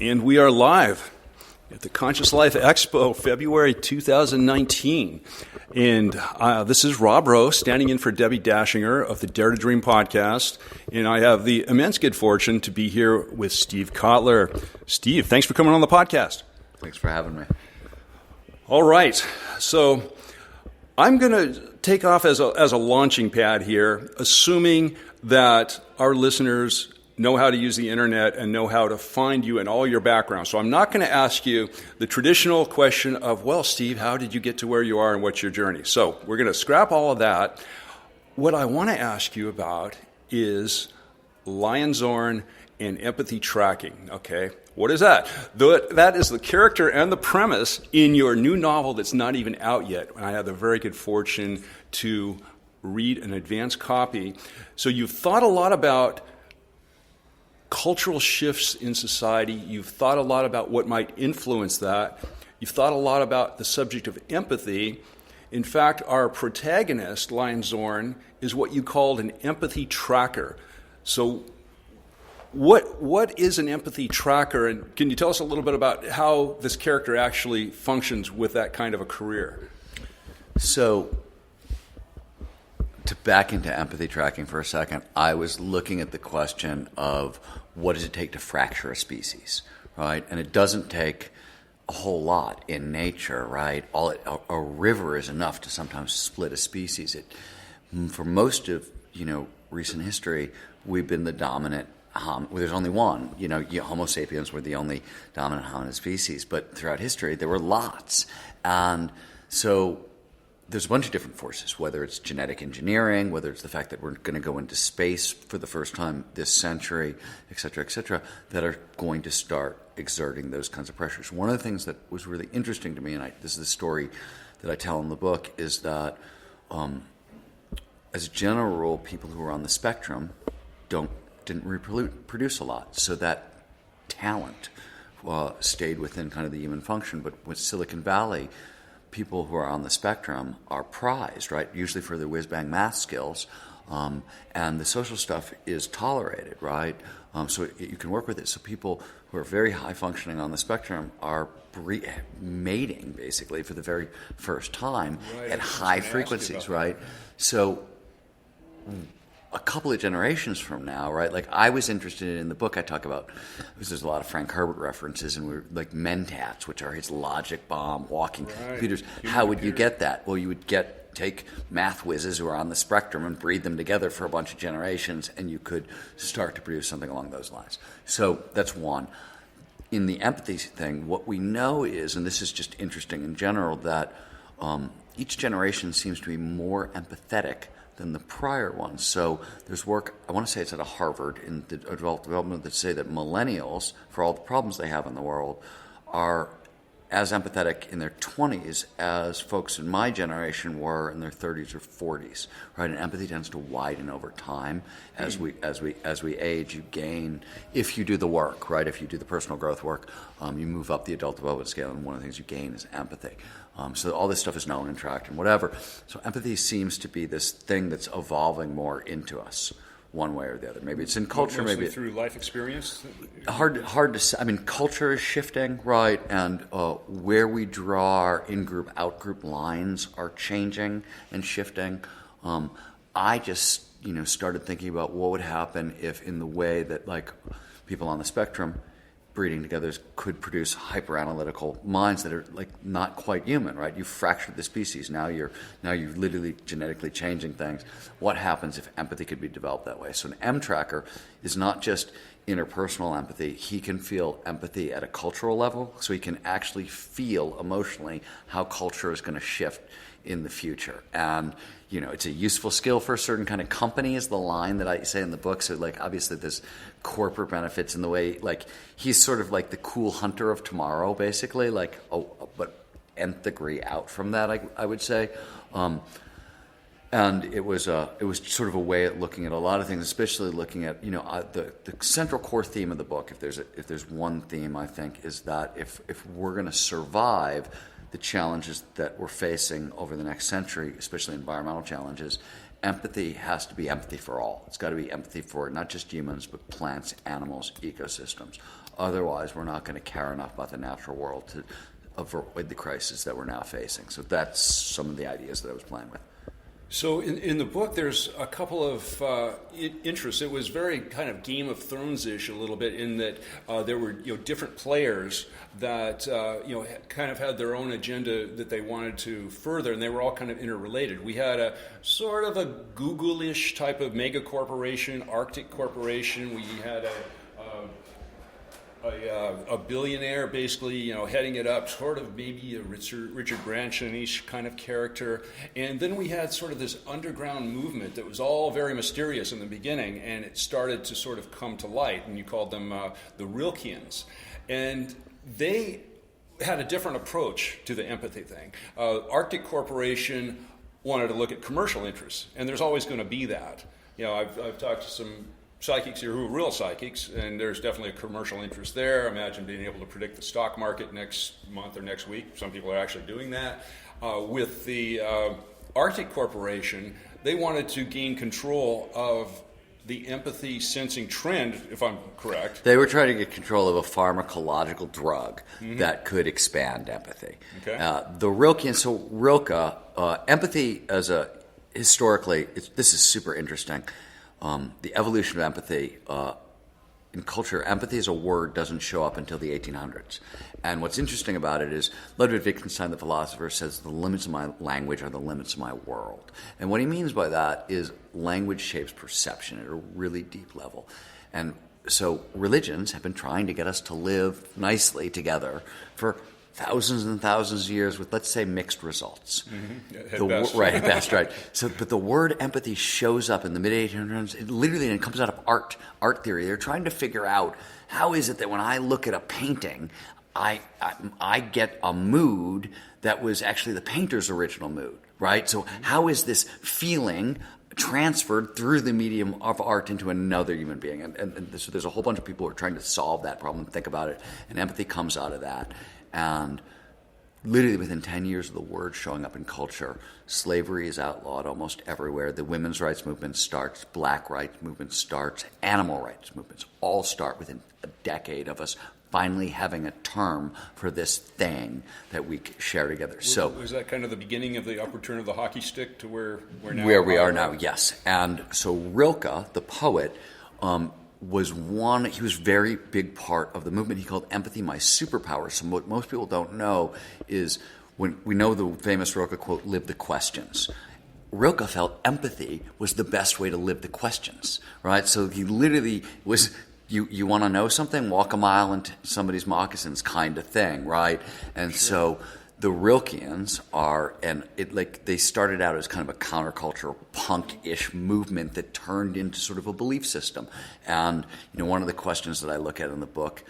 And we are live at the Conscious Life Expo, February 2019. And this is Rob Rowe, standing in for Debbie Dashinger of the Dare to Dream podcast. And I have the immense good fortune to be here with Steve Kotler. Steve, thanks for coming on the podcast. Thanks for having me. All right. So I'm going to take off as a launching pad here, assuming that our listeners know how to use the internet and know how to find you and all your background. So I'm not going to ask you the traditional question of, well, Steve, how did you get to where you are and what's your journey? So we're going to scrap all of that. What I want to ask you about is Lionzorn and empathy tracking, okay? What is that? That is the character and the premise in your new novel that's not even out yet. And I had the very good fortune to read an advance copy. So you've thought a lot about cultural shifts in society. You've thought a lot about what might influence that. You've thought a lot about the subject of empathy. In fact, our protagonist, Lionzorn, is what you called an empathy tracker. So what is an empathy tracker, and can you tell us a little bit about how this character actually functions with that kind of a career? So, to back into empathy tracking for a second, I was looking at the question of what does it take to fracture a species, right? And it doesn't take a whole lot in nature, right? A river is enough to sometimes split a species. For most of recent history, we've been the dominant. There's only one. Homo sapiens were the only dominant hominid species, but throughout history there were lots, and so there's a bunch of different forces, whether it's genetic engineering, whether it's the fact that we're going to go into space for the first time this century, et cetera, that are going to start exerting those kinds of pressures. One of the things that was really interesting to me, and this is the story that I tell in the book, is that as a general rule, people who are on the spectrum didn't reproduce a lot, so that talent stayed within kind of the human function. But with Silicon Valley, people who are on the spectrum are prized, right? Usually for their whiz-bang math skills, and the social stuff is tolerated, right? So you can work with it. So people who are very high functioning on the spectrum are mating basically for the very first time at high frequencies, right? So a couple of generations from now, right? Like I was interested in the book I talk about, because there's a lot of Frank Herbert references, and we're like mentats, which are his logic bomb, walking computers. How would you get that? Well, you would take math whizzes who are on the spectrum and breed them together for a bunch of generations, and you could start to produce something along those lines. So that's one. In the empathy thing, what we know is, and this is just interesting in general, that each generation seems to be more empathetic than the prior one. So there's work, I want to say it's at a Harvard in the adult development, that say that millennials, for all the problems they have in the world, are as empathetic in their 20s as folks in my generation were in their 30s or 40s, right? And empathy tends to widen over time as we age. You gain, if you do the work, right? If you do the personal growth work, you move up the adult development scale, and one of the things you gain is empathy. So all this stuff is known and tracked and whatever. So empathy seems to be this thing that's evolving more into us, one way or the other. Maybe it's in culture, mostly maybe through life experience. Hard to say. I mean, culture is shifting, right? And where we draw our in-group, out-group lines are changing and shifting. I just started thinking about what would happen if, in the way that like people on the spectrum breeding together could produce hyper-analytical minds that are like not quite human, right? You fractured the species. Now you're literally genetically changing things. What happens if empathy could be developed that way? So an M tracker is not just interpersonal empathy. He can feel empathy at a cultural level, so he can actually feel emotionally how culture is going to shift in the future. And it's a useful skill for a certain kind of company, is the line that I say in the book. So like obviously there's corporate benefits in the way, like he's sort of like the cool hunter of tomorrow, basically, like but nth degree out from that, I would say. And it was sort of a way at looking at a lot of things, especially looking at the central core theme of the book. If there's one theme, I think, is that if we're going to survive the challenges that we're facing over the next century, especially environmental challenges, empathy has to be empathy for all. It's got to be empathy for not just humans, but plants, animals, ecosystems. Otherwise, we're not going to care enough about the natural world to avoid the crisis that we're now facing. So that's some of the ideas that I was playing with. So in the book, there's a couple of interests. It was very kind of Game of Thrones-ish a little bit in that there were different players that kind of had their own agenda that they wanted to further, and they were all kind of interrelated. We had a sort of a Google-ish type of mega corporation, Arctic Corporation. We had a billionaire basically, heading it up, sort of maybe a Richard Branson-ish kind of character. And then we had sort of this underground movement that was all very mysterious in the beginning, and it started to sort of come to light, and you called them the Rilkeans. And they had a different approach to the empathy thing. Arctic Corporation wanted to look at commercial interests, and there's always going to be that. I've talked to some psychics here who are real psychics, and there's definitely a commercial interest there. Imagine being able to predict the stock market next month or next week. Some people are actually doing that. With the Arctic Corporation, they wanted to gain control of the empathy sensing trend, if I'm correct. They were trying to get control of a pharmacological drug that could expand empathy. Okay. The Rilkean, so Rilke, empathy as historically, this is super interesting. The evolution of empathy in culture, empathy as a word doesn't show up until the 1800s. And what's interesting about it is Ludwig Wittgenstein, the philosopher, says the limits of my language are the limits of my world. And what he means by that is language shapes perception at a really deep level. And so religions have been trying to get us to live nicely together for thousands and thousands of years with, let's say, mixed results. At best. Right, at best, right. So, but the word empathy shows up in the mid-1800s, and it comes out of art theory. They're trying to figure out how is it that when I look at a painting, I get a mood that was actually the painter's original mood, right? So how is this feeling transferred through the medium of art into another human being? And so there's a whole bunch of people who are trying to solve that problem, think about it, and empathy comes out of that. And literally within 10 years of the word showing up in culture, slavery is outlawed almost everywhere. The women's rights movement starts, black rights movement starts, animal rights movements all start within a decade of us finally having a term for this thing that we share together. So was that kind of the beginning of the upward turn of the hockey stick to where now? Where we are now, yes. And so Rilke, the poet, was very big part of the movement. He called empathy my superpower. So what most people don't know is when we know the famous Rilke quote, live the questions. Rilke felt empathy was the best way to live the questions, right? So he literally was, you want to know something? Walk a mile into somebody's moccasins kind of thing, right? And so the Rilkeans are, they started out as kind of a counterculture, punk-ish movement that turned into sort of a belief system. And one of the questions that I look at in the book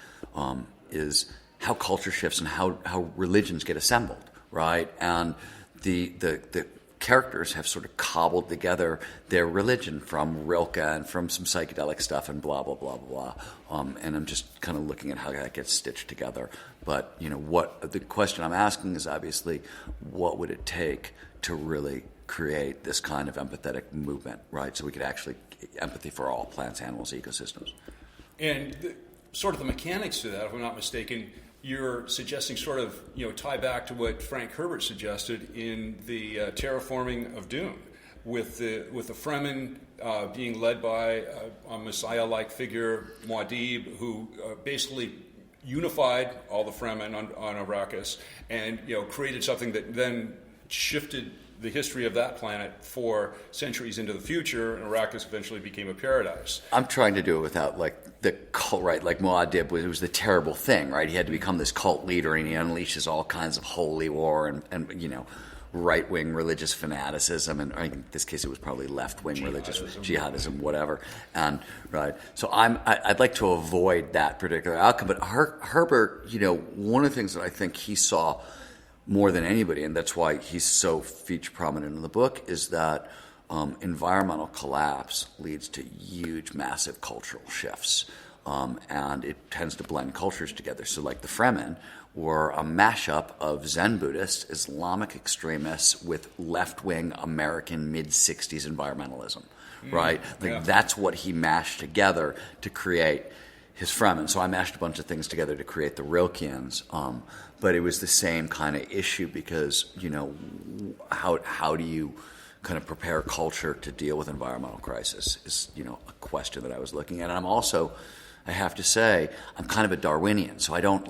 is how culture shifts and how religions get assembled, right? And the characters have sort of cobbled together their religion from Rilke and from some psychedelic stuff and blah, blah, blah, blah, blah. And I'm just kind of looking at how that gets stitched together. But, what the question I'm asking is obviously, what would it take to really create this kind of empathetic movement, right? So we could actually empathy for all plants, animals, ecosystems. And sort of the mechanics to that, if I'm not mistaken, you're suggesting sort of, tie back to what Frank Herbert suggested in the Terraforming of Doom, with the Fremen being led by a Messiah-like figure, Muad'Dib, who basically unified all the Fremen on Arrakis and created something that then shifted the history of that planet for centuries into the future, and Arrakis eventually became a paradise. I'm trying to do it without the cult, right? Like Muad'Dib was the terrible thing, right? He had to become this cult leader, and he unleashes all kinds of holy war and right-wing religious fanaticism, and in this case it was probably left-wing religious jihadism, whatever. And right, so I'd like to avoid that particular outcome. But Herbert, one of the things that I think he saw more than anybody, and that's why he's so feature prominent in the book, is that environmental collapse leads to huge, massive cultural shifts. and it tends to blend cultures together. So like the Fremen were a mashup of Zen Buddhists, Islamic extremists with left-wing American mid-60s environmentalism, right? That's what he mashed together to create his Fremen. So I mashed a bunch of things together to create the Rilkeans. But it was the same kind of issue because, how do you kind of prepare culture to deal with environmental crisis is, a question that I was looking at. And I'm also, I have to say, I'm kind of a Darwinian. So I don't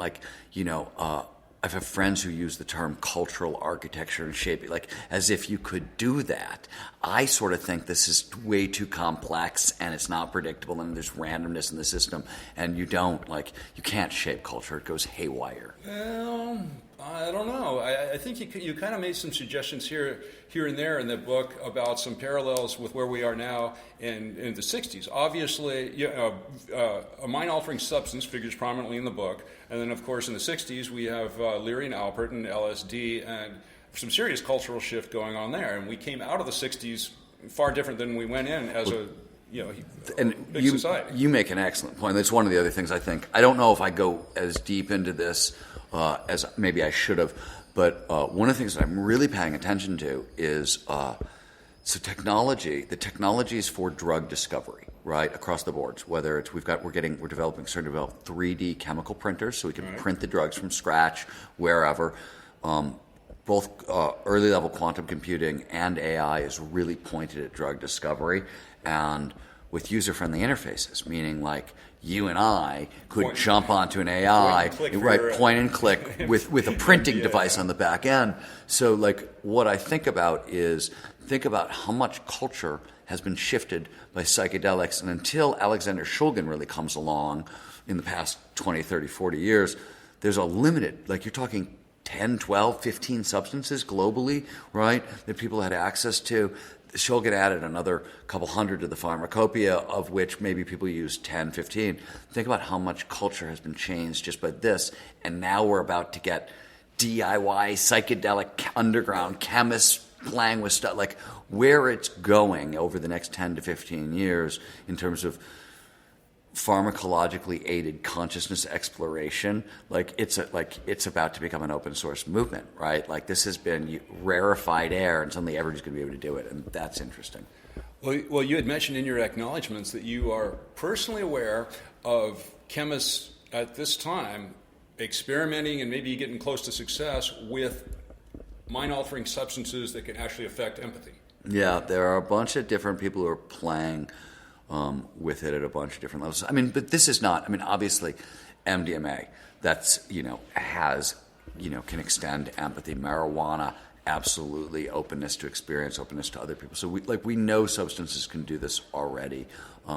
I have friends who use the term cultural architecture and shaping, like as if you could do that. I sort of think this is way too complex and it's not predictable and there's randomness in the system and you can't shape culture. It goes haywire. Well, I don't know. I think you kind of made some suggestions here and there in the book about some parallels with where we are now in the 60s. Obviously, a mind-altering substance figures prominently in the book. And then, of course, in the 60s, we have Leary and Alpert and LSD and some serious cultural shift going on there. And we came out of the 60s far different than we went in as a big society. You make an excellent point. That's one of the other things I think. I don't know if I go as deep into this as maybe I should have, but one of the things that I'm really paying attention to is technology. The technologies for drug discovery, right, across the boards. Whether it's we're starting to develop 3D chemical printers, so we can print the drugs from scratch wherever. Both early level quantum computing and AI is really pointed at drug discovery, and with user friendly interfaces, meaning like you and I could jump onto an AI, point and click with a printing device on the back end. So like what I think about is how much culture has been shifted by psychedelics. And until Alexander Shulgin really comes along in the past 20, 30, 40 years, there's a limited, like you're talking 10, 12, 15 substances globally, right, that people had access to. Shulgin added another couple hundred to the pharmacopoeia, of which maybe people use 10, 15. Think about how much culture has been changed just by this. And now we're about to get DIY, psychedelic, underground chemists playing with stuff. Like where it's going over the next 10 to 15 years in terms of pharmacologically aided consciousness exploration, it's about to become an open source movement, right? Like this has been rarefied air, and suddenly everybody's going to be able to do it, and that's interesting. Well, you had mentioned in your acknowledgments that you are personally aware of chemists at this time experimenting and maybe getting close to success with mind-altering substances that can actually affect empathy. Yeah, there are a bunch of different people who are playing with it at a bunch of different levels. I mean, but this is not, obviously MDMA, that's, can extend empathy. Marijuana, absolutely openness to experience, openness to other people. So we know substances can do this already.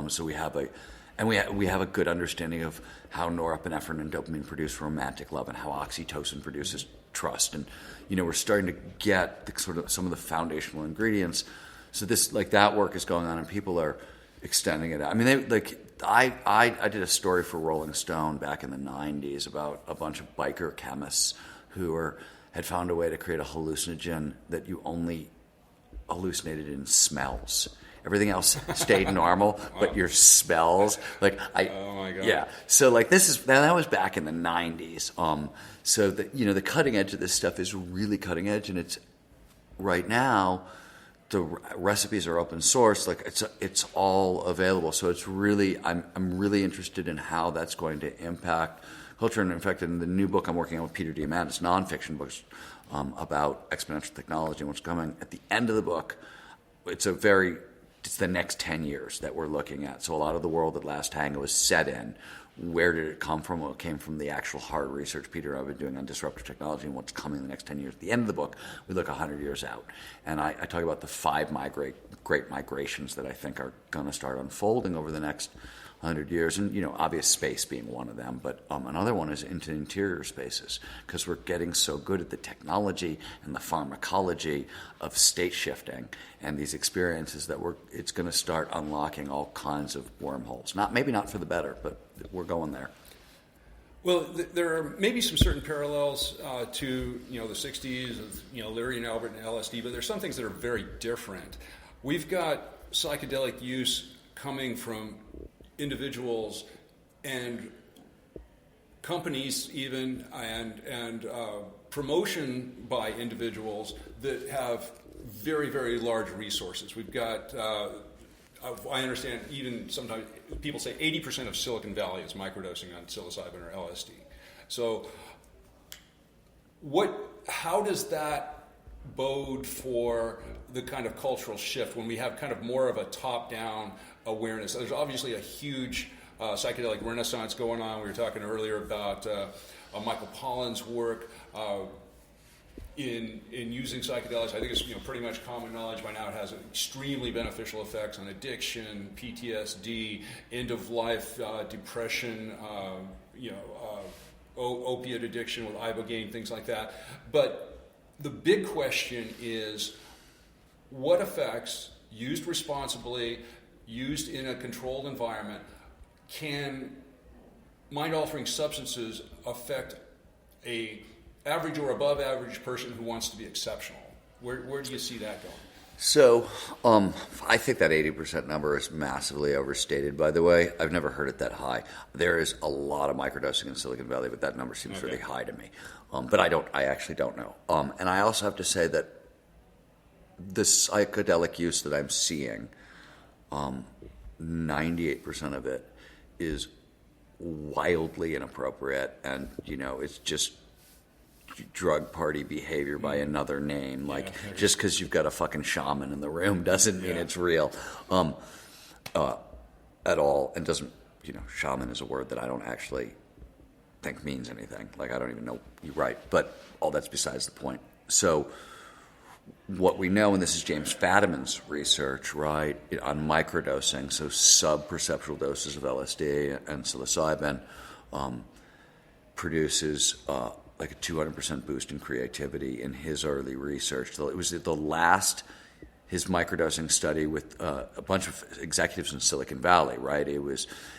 So we have a good understanding of how norepinephrine and dopamine produce romantic love and how oxytocin produces trust. And, we're starting to get some of the foundational ingredients. So this, that work is going on and people are extending it out. I did a story for Rolling Stone back in the 90s about a bunch of biker chemists who had found a way to create a hallucinogen that you only hallucinated in smells. Everything else stayed normal, but your smells, oh my God. Yeah. So that was back in the 90s. So the cutting edge of this stuff is really cutting edge, and it's right now. The recipes are open source, it's all available. So it's really, I'm really interested in how that's going to impact culture. And in fact, in the new book I'm working on with Peter Diamandis, nonfiction books about exponential technology and what's coming. At the end of the book, it's the next 10 years that we're looking at. So a lot of the world that Last Tango is set in, where did it come from? Well, it came from the actual hard research Peter and I have been doing on disruptive technology and what's coming in the next 10 years. At the end of the book, we look 100 years out. And I talk about the 5 great migrations that I think are going to start unfolding over the next 100 years. And, obvious space being one of them. But another one is into interior spaces, because we're getting so good at the technology and the pharmacology of state shifting and these experiences that it's going to start unlocking all kinds of wormholes. Maybe not for the better, but we're going there. Well, there are maybe some certain parallels to the 60s, Leary and Albert and LSD, but there's some things that are very different. We've got psychedelic use coming from individuals and companies even, and promotion by individuals that have very, very large resources. We've got, I understand even sometimes people say 80% of Silicon Valley is microdosing on psilocybin or LSD. So how does that bode for the kind of cultural shift when we have kind of more of a top-down awareness? There's obviously a huge psychedelic renaissance going on. We were talking earlier about Michael Pollan's work in using psychedelics. I think it's pretty much common knowledge by now. It has extremely beneficial effects on addiction, PTSD, end-of-life depression, opiate addiction with ibogaine, things like that. But the big question is, what effects, used responsibly, used in a controlled environment, can mind-altering substances affect a average or above average person who wants to be exceptional? Where do you see that going? So, I think that 80% number is massively overstated, by the way. I've never heard it that high. There is a lot of microdosing in Silicon Valley, but that number seems really high to me. But I actually don't know. And I also have to say that the psychedelic use that I'm seeing, 98% of it is wildly inappropriate, and, it's just drug party behavior by another name. Just because you've got a fucking shaman in the room doesn't mean it's real at all, and doesn't, shaman is a word that I don't actually think means anything. I don't even know you're right, but all that's besides the point. So what we know, and this is James Fadiman's research, right, on microdosing, so sub-perceptual doses of LSD and psilocybin produces a 200% boost in creativity in his early research. It was his microdosing study with a bunch of executives in Silicon Valley, right?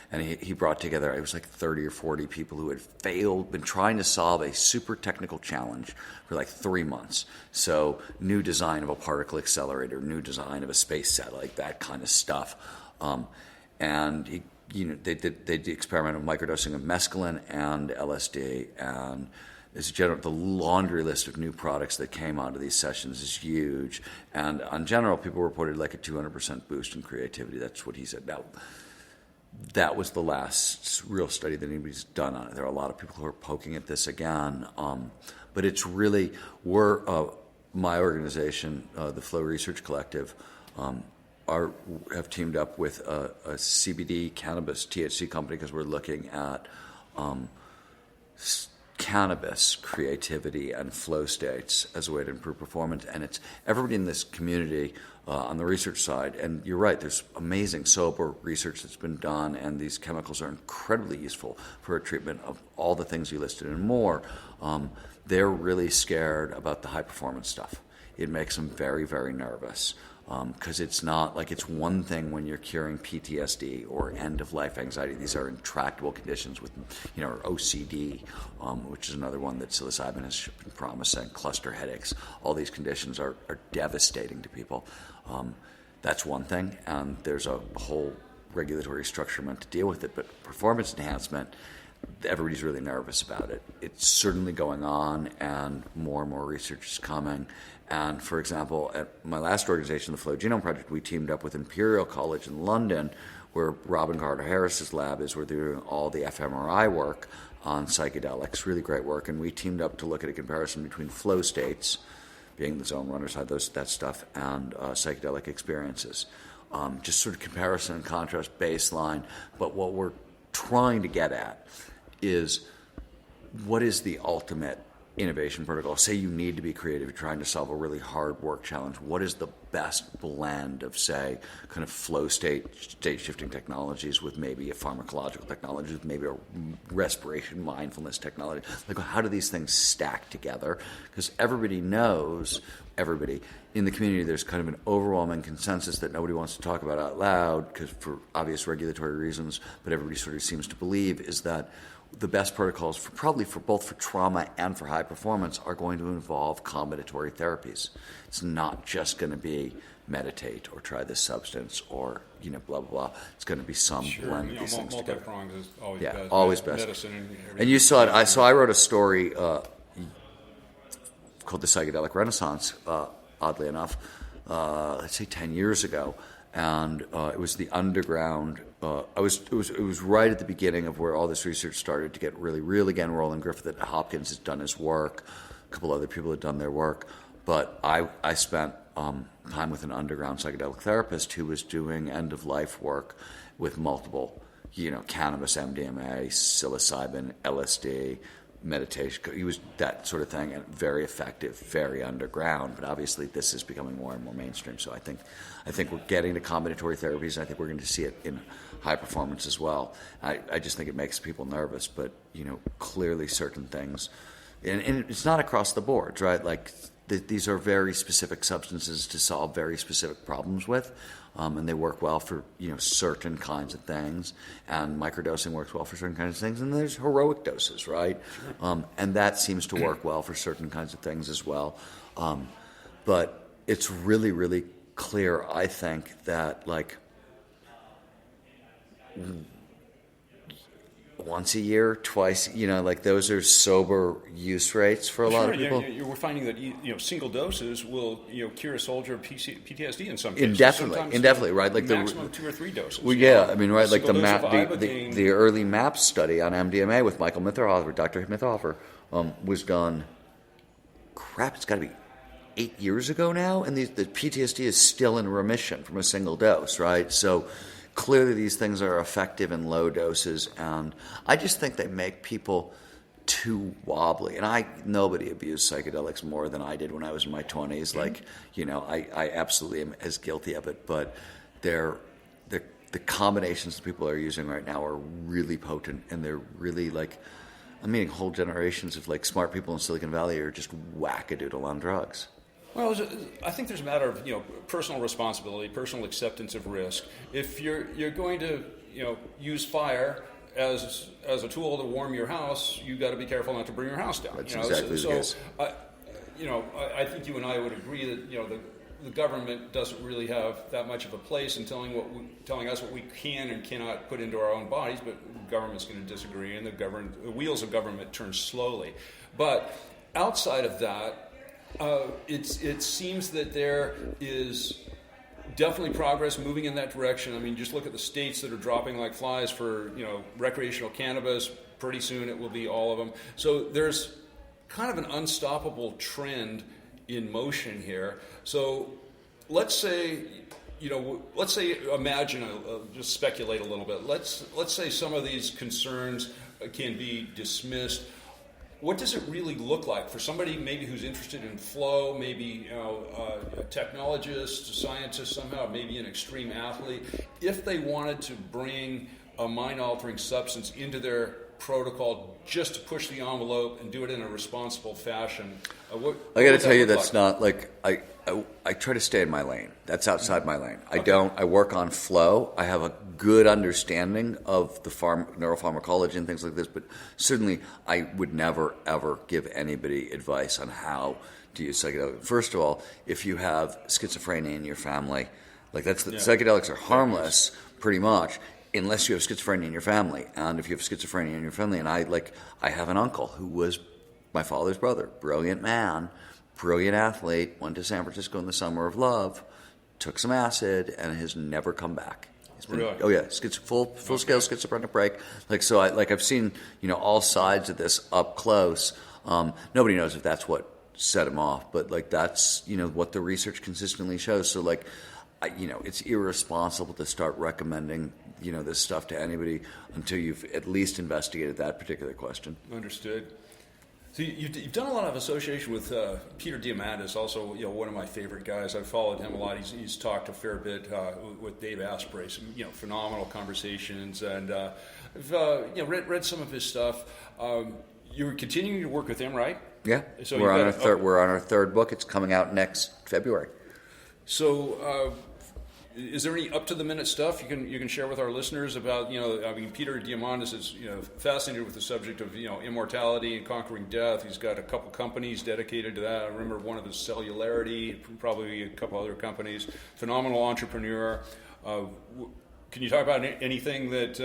And he brought together, it was 30 or 40 people who had been trying to solve a super technical challenge for 3 months. So new design of a particle accelerator, new design of a space satellite, that kind of stuff. And they did the experiment of microdosing of mescaline and LSD, and the laundry list of new products that came onto these sessions is huge. And on general, people reported a 200% boost in creativity. That's what he said. Now, that was the last real study that anybody's done on it. There are a lot of people who are poking at this again. But it's really, my organization, the Flow Research Collective, have teamed up with a CBD cannabis THC company because we're looking at cannabis creativity and flow states as a way to improve performance. And it's everybody in this community on the research side. And you're right, there's amazing sober research that's been done, and these chemicals are incredibly useful for a treatment of all the things you listed and more. They're really scared about the high performance stuff. It makes them very, very nervous. Because it's not it's one thing when you're curing PTSD or end-of-life anxiety. These are intractable conditions with, or OCD, which is another one that psilocybin has been promising, cluster headaches. All these conditions are devastating to people. That's one thing, and there's a whole regulatory structure meant to deal with it. But performance enhancement, everybody's really nervous about it. It's certainly going on, and more research is coming. And, for example, at my last organization, the Flow Genome Project, we teamed up with Imperial College in London, where Robin Carter-Harris's lab is, where they're doing all the fMRI work on psychedelics, really great work. And we teamed up to look at a comparison between flow states, being the zone runners, that stuff, and psychedelic experiences. Just sort of comparison and contrast baseline. But what we're trying to get at is, what is the ultimate innovation protocol? Say you need to be creative, you're trying to solve a really hard work challenge. What is the best blend of, say, kind of flow state shifting technologies with maybe a pharmacological technology, with maybe a respiration mindfulness technology? How do these things stack together? Because everybody knows, in the community, there's kind of an overwhelming consensus that nobody wants to talk about out loud, because for obvious regulatory reasons, but everybody sort of seems to believe, is that the best protocols for both for trauma and for high performance are going to involve combinatory therapies. It's not just going to be meditate or try this substance or, blah, blah, blah. It's going to be some blend of these things together. Multi-pronged is always Yeah, best. always best. Medicine and everything. And you saw it. I wrote a story called The Psychedelic Renaissance, oddly enough, let's say 10 years ago. And it was the underground. It was right at the beginning of where all this research started to get really real again. Roland Griffith at Hopkins has done his work. A couple other people had done their work. But I spent time with an underground psychedelic therapist who was doing end-of-life work with multiple, cannabis, MDMA, psilocybin, LSD, meditation. He was that sort of thing, and very effective, very underground. But obviously, this is becoming more and more mainstream. So I think we're getting to combinatory therapies. And I think we're going to see it in high performance as well. I just think it makes people nervous, but clearly certain things, and it's not across the board, right? Like these are very specific substances to solve very specific problems with. And they work well for certain kinds of things, and microdosing works well for certain kinds of things. And there's heroic doses, right? Sure. And that seems to work well for certain kinds of things as well. But it's really, really clear, I think, that once a year, twice, those are sober use rates for a lot of people. We're finding that single doses will cure a soldier of PTSD in some cases. Indefinitely, right? Like maximum 2 or 3 doses. Well, yeah, I mean, right? Like the early MAP study on MDMA with Michael Mitherhofer, Dr. Mitherhofer, was done. Crap, it's got to be 8 years ago now, and the PTSD is still in remission from a single dose, right? So clearly these things are effective in low doses, and I just think they make people too wobbly. And nobody abused psychedelics more than I did when I was in my 20s. I absolutely am as guilty of it, but the combinations that people are using right now are really potent, and they're really I'm meeting whole generations of smart people in Silicon Valley are just wackadoodle on drugs. Well, I think there's a matter of personal responsibility, personal acceptance of risk. If you're going to use fire as a tool to warm your house, you got to be careful not to bring your house down. That's exactly the case. I think you and I would agree that the government doesn't really have that much of a place in telling us what we can and cannot put into our own bodies. But the government's going to disagree, and the wheels of government turn slowly. But outside of that, it seems that there is definitely progress moving in that direction. I mean, just look at the states that are dropping like flies for recreational cannabis. Pretty soon it will be all of them. So there's kind of an unstoppable trend in motion here. So let's say imagine, just speculate a little bit. Let's say some of these concerns can be dismissed. What does it really look like for somebody maybe who's interested in flow, maybe a technologist, a scientist somehow, maybe an extreme athlete, if they wanted to bring a mind-altering substance into their protocol just to push the envelope and do it in a responsible fashion? I got to tell you, that's not I try to stay in my lane. That's outside my lane. I work on flow. I have a good understanding of the neuropharmacology and things like this, but certainly I would never, ever give anybody advice on how to use psychedelics. First of all, if you have schizophrenia in your family, psychedelics are harmless pretty much, unless you have schizophrenia in your family. And if you have schizophrenia in your family, and I have an uncle who was my father's brother, brilliant man, brilliant athlete, went to San Francisco in the summer of love, took some acid, and has never come back. Really? Oh yeah, full-scale schizophrenic break. I've seen all sides of this up close. Nobody knows if that's what set him off, but that's what the research consistently shows. So it's irresponsible to start recommending this stuff to anybody until you've at least investigated that particular question. Understood. So you've done a lot of association with Peter Diamandis, also one of my favorite guys. I've followed him a lot. He's talked a fair bit with Dave Asprey, some phenomenal conversations, and I've read some of his stuff. You're continuing to work with him, right? Yeah. So we're on our third book. It's coming out next February. So Is there any up-to-the-minute stuff you can share with our listeners about, Peter Diamandis is, fascinated with the subject of, immortality and conquering death. He's got a couple companies dedicated to that. I remember one of his Cellularity, probably a couple other companies. Phenomenal entrepreneur. Can you talk about anything that,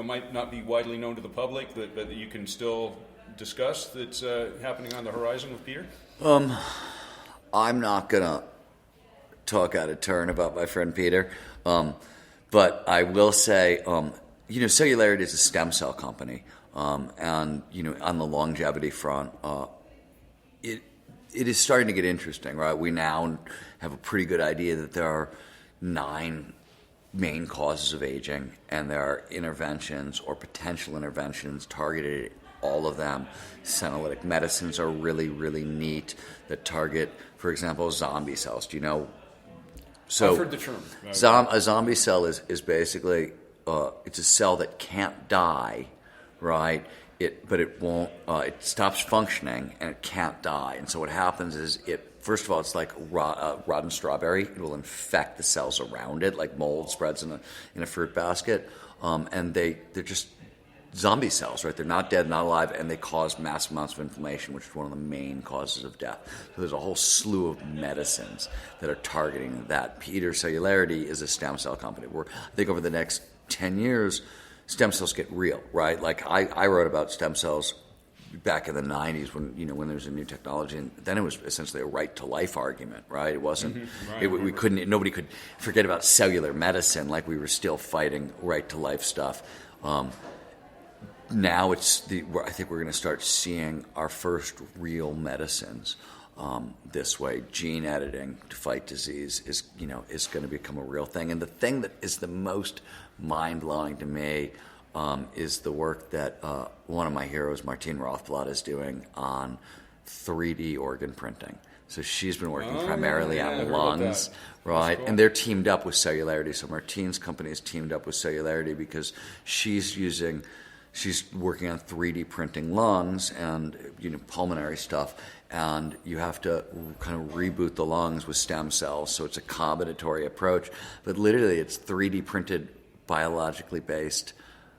might not be widely known to the public that you can still discuss that's happening on the horizon with Peter? I'm not going to talk out of turn about my friend Peter, but I will say, Cellularity is a stem cell company, and on the longevity front, it is starting to get interesting, right? We now have a pretty good idea that there are 9 main causes of aging, and there are interventions or potential interventions targeted at all of them. Senolytic medicines are really, really neat that target, for example, zombie cells. Do you know? So I've heard the term. A zombie cell is basically it's a cell that can't die, right? But it won't. It stops functioning and it can't die. And so what happens is first of all, it's like rotten strawberry. It will infect the cells around it, like mold spreads in a fruit basket, and they're just zombie cells, right? They're not dead, not alive, and they cause massive amounts of inflammation, which is one of the main causes of death. So there's a whole slew of medicines that are targeting that. Peter Cellularity is a stem cell company where I think over the next 10 years, stem cells get real, right? Like I wrote about stem cells back in the 90s when there was a new technology, and then it was essentially a right to life argument, right? It wasn't, nobody could forget about cellular medicine, like we were still fighting right to life stuff. Now I think we're going to start seeing our first real medicines this way. Gene editing to fight disease is going to become a real thing. And the thing that is the most mind-blowing to me is the work that one of my heroes, Martine Rothblatt, is doing on 3D organ printing. So she's been working primarily on lungs, right? Cool. And they're teamed up with Cellularity. So Martine's company is teamed up with Cellularity because she's working on 3D printing lungs and pulmonary stuff, and you have to kind of reboot the lungs with stem cells. So it's a combinatory approach, but literally it's 3D printed, biologically based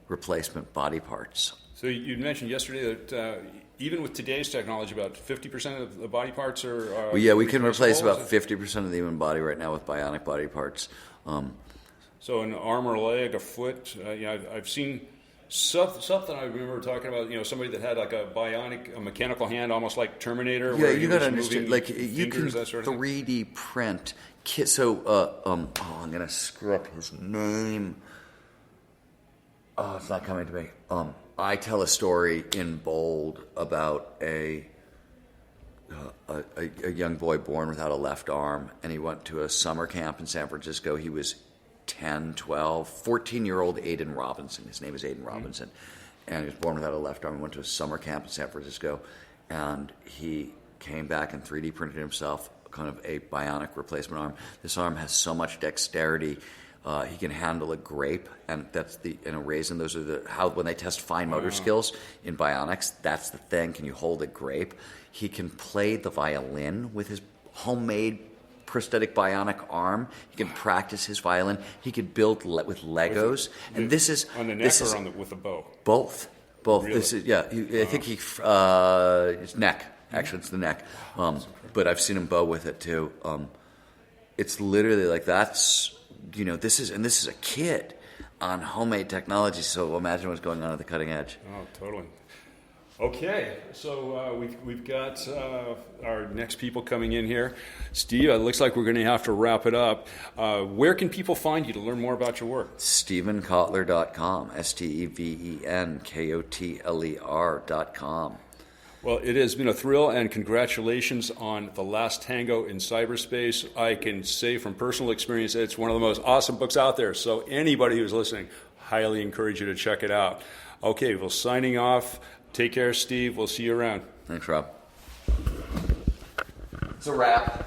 replacement body parts. So you mentioned yesterday that even with today's technology, about 50% of the body parts are. We can replace about 50% of the human body right now with bionic body parts. So an arm or a leg, a foot. I've seen. Something I remember talking about, somebody that had like a mechanical hand, almost like Terminator. Yeah, you got to understand, like fingers, you can that sort of 3D print. So, I'm gonna screw up his name. Oh, it's not coming to me. I tell a story in bold about a young boy born without a left arm, and he went to a summer camp in San Francisco. He was 10, 12, 14-year-old Aiden Robinson. His name is Aiden Robinson. And he was born without a left arm. He went to a summer camp in San Francisco, and he came back and 3D printed himself kind of a bionic replacement arm. This arm has so much dexterity. He can handle a grape, and a raisin. Those are when they test fine motor skills in bionics. That's the thing. Can you hold a grape? He can play the violin with his homemade prosthetic bionic arm. He can practice his violin. He could build with Legos. And this is on the neck or with a bow. Both. Really? This is I think it's neck. Actually, it's the neck. But I've seen him bow with it too. It's literally like this is a kid on homemade technology. So imagine what's going on at the cutting edge. Oh, totally. Okay, so we've got our next people coming in here. Steve, it looks like we're going to have to wrap it up. Where can people find you to learn more about your work? StephenKotler.com, StephenKotler.com. Well, it has been a thrill, and congratulations on The Last Tango in Cyberspace. I can say from personal experience that it's one of the most awesome books out there, so anybody who's listening, highly encourage you to check it out. Okay, well, signing off. Take care, Steve. We'll see you around. Thanks, Rob. It's a wrap.